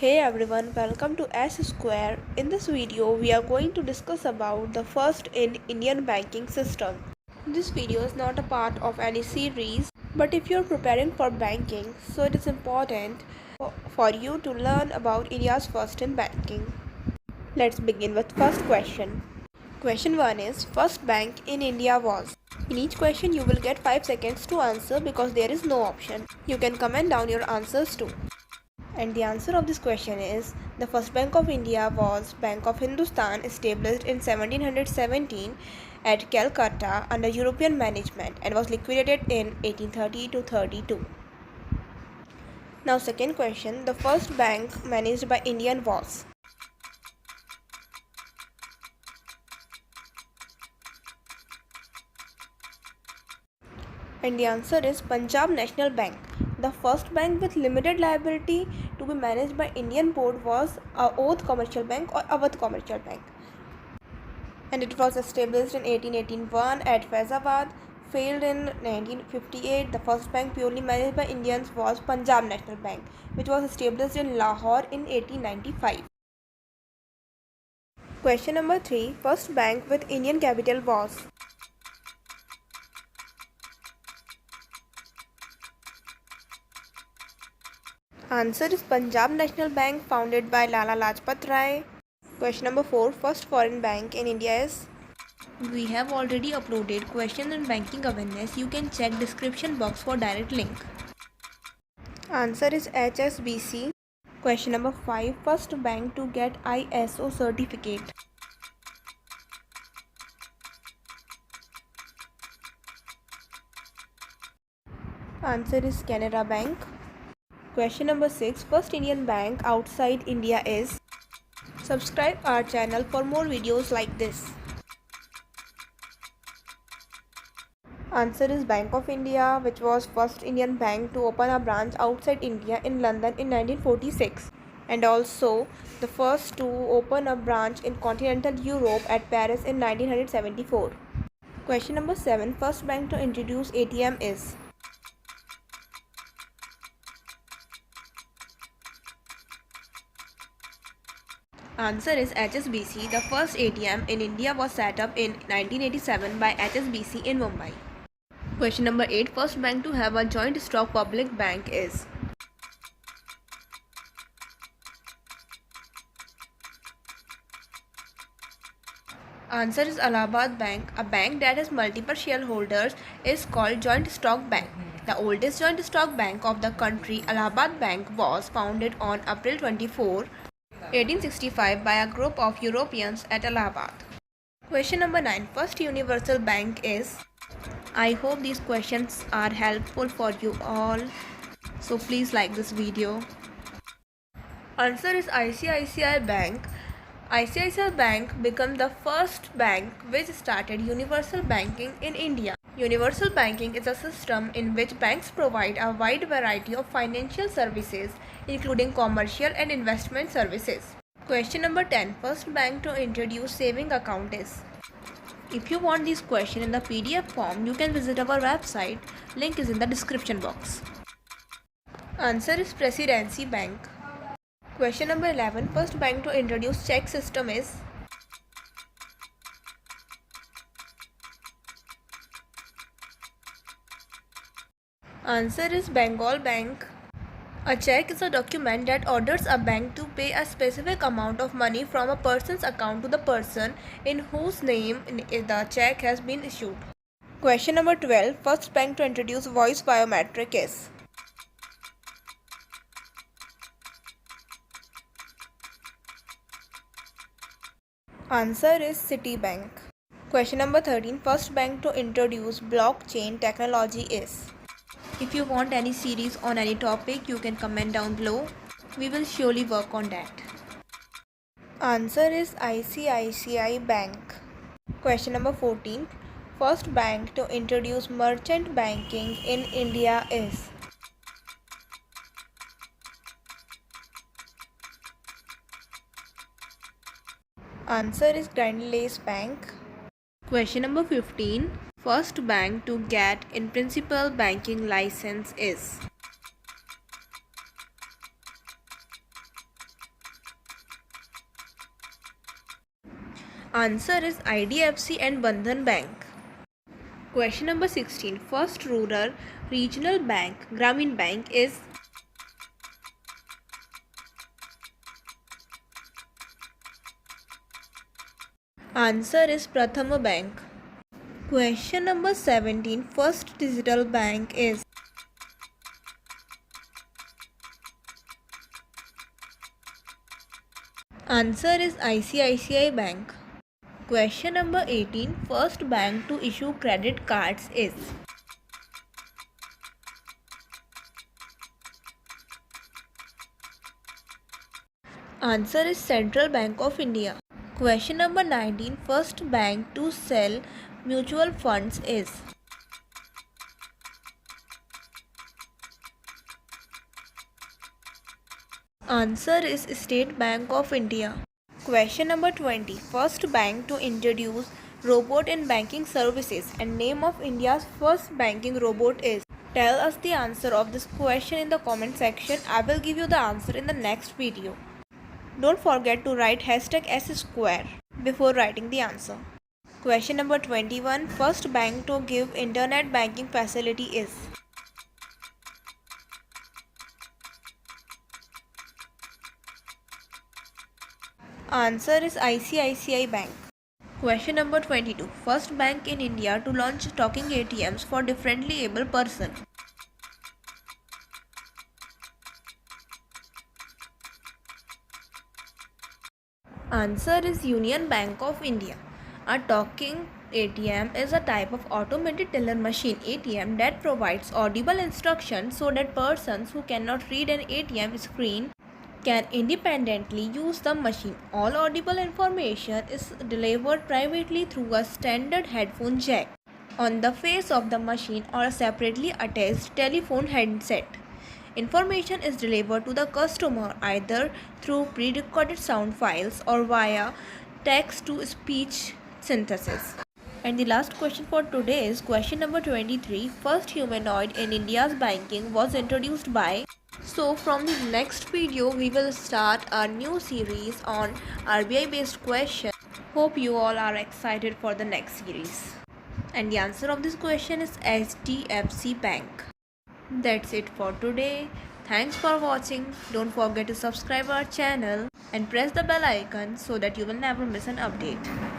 Hey everyone, welcome to S Square. In this video, we are going to discuss about the first in Indian banking system. This video is not a part of any series, but if you're preparing for banking, so it is important for you to learn about India's first in banking. Let's begin with first question. Question 1 is first bank in India was. In each question you will get 5 seconds to answer because there is no option. You can comment down your answers too. And the answer of this question is the first Bank of India was Bank of Hindustan, established in 1717 at Calcutta under European management and was liquidated in 1830 to 32. Now second question, the first bank managed by Indian was. And the answer is Punjab National Bank. The first bank with limited liability to be managed by Indian board was Oath Commercial Bank or Awadh Commercial Bank. And it was established in 1881 at Faizabad, failed in 1958. The first bank purely managed by Indians was Punjab National Bank, which was established in Lahore in 1895. Question number 3. First bank with Indian capital was. Answer is Punjab National Bank, founded by Lala Lajpat Rai. Question number 4. First foreign bank in India is. We have already uploaded questions on banking awareness. You can check description box for direct link. Answer is HSBC. Question number 5. First bank to get ISO certificate. Answer is Canara Bank. Question number 6. First Indian bank outside India is. Subscribe our channel for more videos like this. Answer is Bank of India, which was first Indian bank to open a branch outside India in London in 1946, and also the first to open a branch in continental Europe at Paris in 1974. Question number 7. First bank to introduce ATM is. Answer is HSBC. The first ATM in India was set up in 1987 by HSBC in Mumbai. Question number 8. First bank to have a joint stock public bank is. Answer is Allahabad Bank. A bank that has multiple shareholders is called joint stock bank. The oldest joint stock bank of the country, Allahabad Bank, was founded on April 24, 1865 by a group of Europeans at Allahabad. Question number 9. First universal bank is. I hope these questions are helpful for you all, so please like this video. Answer is ICICI Bank. ICICI Bank became the first bank which started universal banking in India. Universal banking is a system in which banks provide a wide variety of financial services, including commercial and investment services. Question number 10. First bank to introduce saving account is. If you want this question in the PDF form, you can visit our website. Link is in the description box. Answer is Presidency Bank. Question number 11. First bank to introduce check system is. Answer is Bengal Bank. A check is a document that orders a bank to pay a specific amount of money from a person's account to the person in whose name the check has been issued. Question number 12. First bank to introduce voice biometric is. Answer is Citibank. Question number 13. First bank to introduce blockchain technology is. If you want any series on any topic, you can comment down below. We will surely work on that. Answer is ICICI Bank. Question number 14. First bank to introduce merchant banking in India is. Answer is Grindlace Bank. Question number 15. First bank to get in principal banking license is. Answer is IDFC and Bandhan Bank. Question number 16. First rural regional bank, Grameen Bank, is. Answer is Prathama Bank. Question number 17. First digital bank is. Answer is ICICI Bank. Question number 18. First bank to issue credit cards is. Answer is Central Bank of India. Question number 19. First bank to sell mutual funds is. Answer is State Bank of India. Question number 20. First bank to introduce robot in banking services and name of India's first banking robot is. Tell us the answer of this question in the comment section. I will give you the answer in the next video. Don't forget to write hashtag #S² before writing the answer. Question number 21. First bank to give internet banking facility is. Answer is ICICI Bank. Question number 22. First bank in India to launch talking ATMs for differently able person. Answer is Union Bank of India. A talking ATM is a type of automated teller machine ATM that provides audible instructions so that persons who cannot read an ATM screen can independently use the machine. All audible information is delivered privately through a standard headphone jack on the face of the machine or a separately attached telephone handset. Information is delivered to the customer either through pre-recorded sound files or via text-to-speech synthesis. And the last question for today is question number 23. First humanoid in India's banking was introduced by. So from the next video we will start a new series on RBI based questions. Hope you all are excited for the next series. And the answer of this question is HDFC Bank. That's it for today. Thanks for watching. Don't forget to subscribe our channel and press the bell icon so that you will never miss an update.